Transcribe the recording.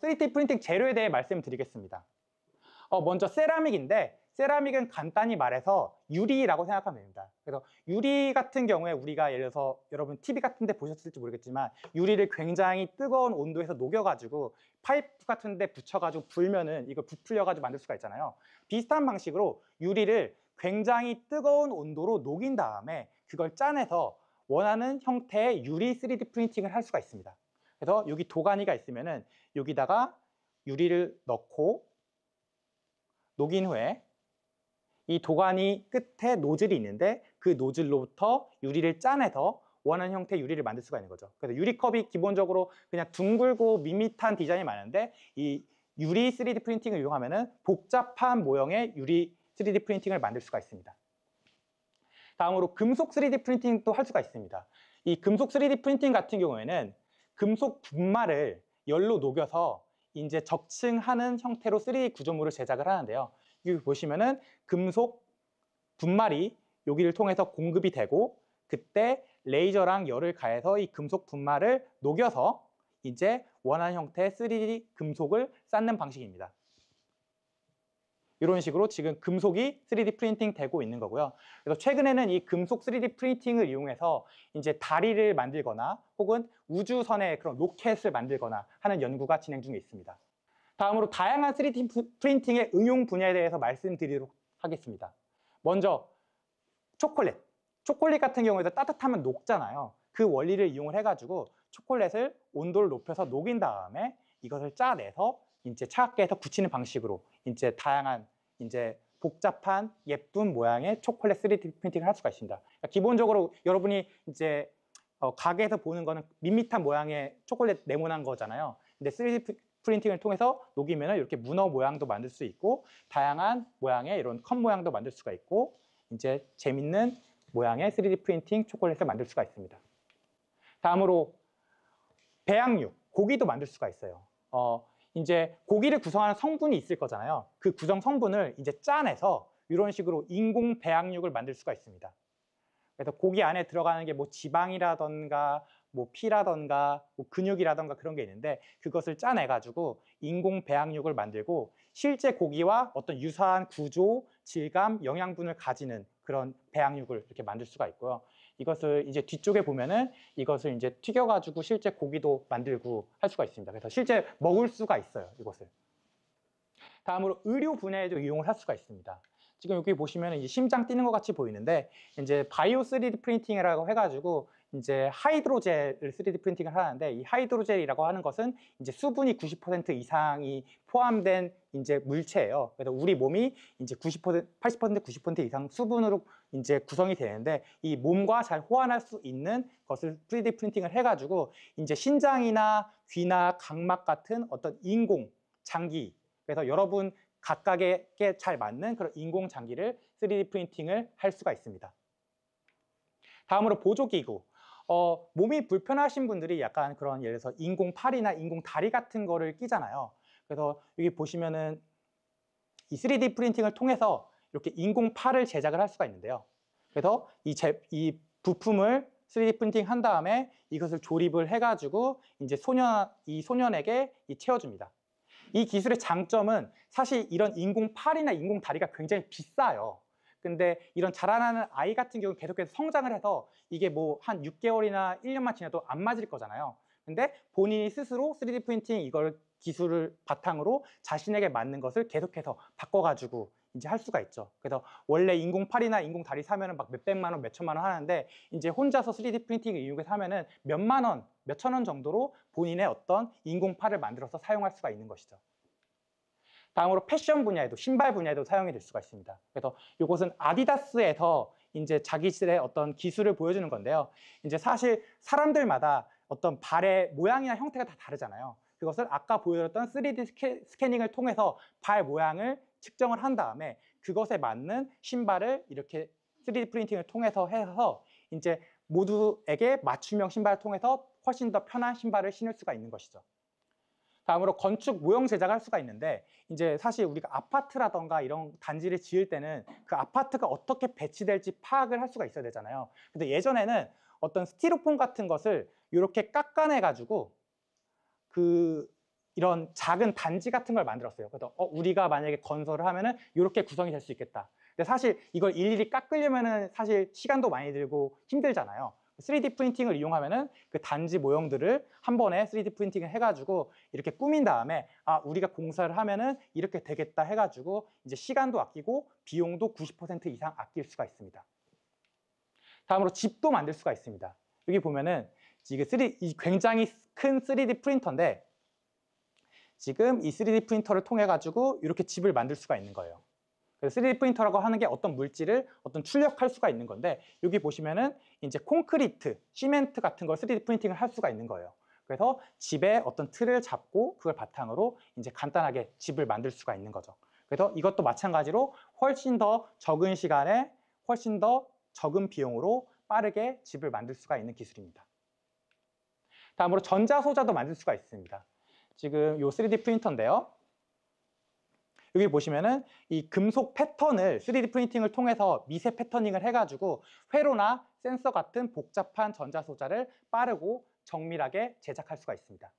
3D 프린팅 재료에 대해 말씀드리겠습니다. 먼저 세라믹인데, 세라믹은 간단히 말해서 유리라고 생각하면 됩니다. 그래서 유리 같은 경우에 우리가 예를 들어서 여러분 TV 같은 데 보셨을지 모르겠지만 유리를 굉장히 뜨거운 온도에서 녹여가지고 파이프 같은 데 붙여가지고 불면은 이걸 부풀려가지고 만들 수가 있잖아요. 비슷한 방식으로 유리를 굉장히 뜨거운 온도로 녹인 다음에 그걸 짜내서 원하는 형태의 유리 3D 프린팅을 할 수가 있습니다. 그래서 여기 도가니가 있으면은 여기다가 유리를 넣고 녹인 후에 이 도가니 끝에 노즐이 있는데 그 노즐로부터 유리를 짜내서 원하는 형태의 유리를 만들 수가 있는 거죠. 그래서 유리컵이 기본적으로 그냥 둥글고 밋밋한 디자인이 많은데 이 유리 3D 프린팅을 이용하면은 복잡한 모형의 유리 3D 프린팅을 만들 수가 있습니다. 다음으로 금속 3D 프린팅도 할 수가 있습니다. 이 금속 3D 프린팅 같은 경우에는 금속 분말을 열로 녹여서 이제 적층하는 형태로 3D 구조물을 제작을 하는데요. 여기 보시면은 금속 분말이 여기를 통해서 공급이 되고 그때 레이저랑 열을 가해서 이 금속 분말을 녹여서 이제 원하는 형태의 3D 금속을 쌓는 방식입니다. 이런 식으로 지금 금속이 3D 프린팅 되고 있는 거고요. 그래서 최근에는 이 금속 3D 프린팅을 이용해서 이제 다리를 만들거나 혹은 우주선의 그런 로켓을 만들거나 하는 연구가 진행 중에 있습니다. 다음으로 다양한 3D 프린팅의 응용 분야에 대해서 말씀드리도록 하겠습니다. 먼저 초콜릿. 초콜릿 같은 경우에도 따뜻하면 녹잖아요. 그 원리를 이용을 해가지고 초콜릿을 온도를 높여서 녹인 다음에 이것을 짜내서 이제 차갑게 해서 굳히는 방식으로 이제 다양한 이제 복잡한 예쁜 모양의 초콜릿 3D 프린팅을 할 수가 있습니다. 그러니까 기본적으로 여러분이 이제 가게에서 보는 거는 밋밋한 모양의 초콜릿 네모난 거잖아요. 근데 3D 프린팅을 통해서 녹이면 이렇게 문어 모양도 만들 수 있고 다양한 모양의 이런 컵 모양도 만들 수가 있고 이제 재밌는 모양의 3D 프린팅 초콜릿을 만들 수가 있습니다. 다음으로 배양육, 고기도 만들 수가 있어요. 이제 고기를 구성하는 성분이 있을 거잖아요. 그 구성 성분을 이제 짜내서 이런 식으로 인공 배양육을 만들 수가 있습니다. 그래서 고기 안에 들어가는 게 뭐 지방이라던가 뭐 피라던가 뭐 근육이라던가 그런 게 있는데 그것을 짜내가지고 인공 배양육을 만들고 실제 고기와 어떤 유사한 구조, 질감, 영양분을 가지는 그런 배양육을 이렇게 만들 수가 있고요. 이것을 이제 뒤쪽에 보면은 이것을 이제 튀겨가지고 실제 고기도 만들고 할 수가 있습니다. 그래서 실제 먹을 수가 있어요, 이것을. 다음으로 의료 분야에도 이용을 할 수가 있습니다. 지금 여기 보시면 이제 심장 뛰는 것 같이 보이는데 이제 바이오 3D 프린팅이라고 해가지고 이제 하이드로젤을 3D 프린팅을 하는데 이 하이드로젤이라고 하는 것은 이제 수분이 90% 이상이 포함된 이제 물체예요. 그래서 우리 몸이 이제 90%, 80%, 90% 이상 수분으로 이제 구성이 되는데 이 몸과 잘 호환할 수 있는 것을 3D 프린팅을 해가지고 이제 신장이나 귀나 각막 같은 어떤 인공 장기 그래서 여러분 각각에게 잘 맞는 그런 인공 장기를 3D 프린팅을 할 수가 있습니다. 다음으로 보조기구. 몸이 불편하신 분들이 약간 그런 예를 들어서 인공 팔이나 인공 다리 같은 거를 끼잖아요. 그래서 여기 보시면은 이 3D 프린팅을 통해서 이렇게 인공 팔을 제작을 할 수가 있는데요. 그래서 이 부품을 3D 프린팅 한 다음에 이것을 조립을 해가지고 이제 이 소년에게 채워줍니다. 이 기술의 장점은 사실 이런 인공 팔이나 인공 다리가 굉장히 비싸요. 근데 이런 자라나는 아이 같은 경우는 계속해서 성장을 해서 이게 뭐 한 6개월이나 1년만 지나도 안 맞을 거잖아요. 근데 본인이 스스로 3D 프린팅 이걸 기술을 바탕으로 자신에게 맞는 것을 계속해서 바꿔가지고 이제 할 수가 있죠. 그래서 원래 인공 팔이나 인공 다리 사면은 막 몇백만 원, 몇천만 원 하는데 이제 혼자서 3D 프린팅을 이용해서 하면은 몇만 원, 몇천 원 정도로 본인의 어떤 인공 팔을 만들어서 사용할 수가 있는 것이죠. 다음으로 패션 분야에도 신발 분야에도 사용이 될 수가 있습니다. 그래서 이것은 아디다스에서 이제 자기들의 어떤 기술을 보여주는 건데요. 이제 사실 사람들마다 어떤 발의 모양이나 형태가 다 다르잖아요. 그것을 아까 보여줬던 3D 스캐닝을 통해서 발 모양을 측정을 한 다음에 그것에 맞는 신발을 이렇게 3D 프린팅을 통해서 해서 이제 모두에게 맞춤형 신발을 통해서 훨씬 더 편한 신발을 신을 수가 있는 것이죠. 다음으로 건축 모형 제작을 할 수가 있는데 이제 사실 우리가 아파트라던가 이런 단지를 지을 때는 그 아파트가 어떻게 배치될지 파악을 할 수가 있어야 되잖아요. 근데 예전에는 어떤 스티로폼 같은 것을 이렇게 깎아내 가지고 그 이런 작은 단지 같은 걸 만들었어요. 그래서 우리가 만약에 건설을 하면은 이렇게 구성이 될 수 있겠다. 근데 사실 이걸 일일이 깎으려면은 사실 시간도 많이 들고 힘들잖아요. 3D 프린팅을 이용하면은 그 단지 모형들을 한 번에 3D 프린팅을 해가지고 이렇게 꾸민 다음에 우리가 공사를 하면은 이렇게 되겠다 해가지고 이제 시간도 아끼고 비용도 90% 이상 아낄 수가 있습니다. 다음으로 집도 만들 수가 있습니다. 여기 보면은 지금 이 굉장히 큰 3D 프린터인데 지금 이 3D 프린터를 통해 가지고 이렇게 집을 만들 수가 있는 거예요. 그래서 3D 프린터라고 하는 게 어떤 물질을 출력할 수가 있는 건데 여기 보시면은 이제 콘크리트, 시멘트 같은 걸 3D 프린팅을 할 수가 있는 거예요. 그래서 집에 어떤 틀을 잡고 그걸 바탕으로 이제 간단하게 집을 만들 수가 있는 거죠. 그래서 이것도 마찬가지로 훨씬 더 적은 시간에 훨씬 더 적은 비용으로 빠르게 집을 만들 수가 있는 기술입니다. 다음으로 전자소자도 만들 수가 있습니다. 지금 이 3D 프린터인데요. 여기 보시면은 이 금속 패턴을 3D 프린팅을 통해서 미세 패터닝을 해가지고 회로나 센서 같은 복잡한 전자소자를 빠르고 정밀하게 제작할 수가 있습니다.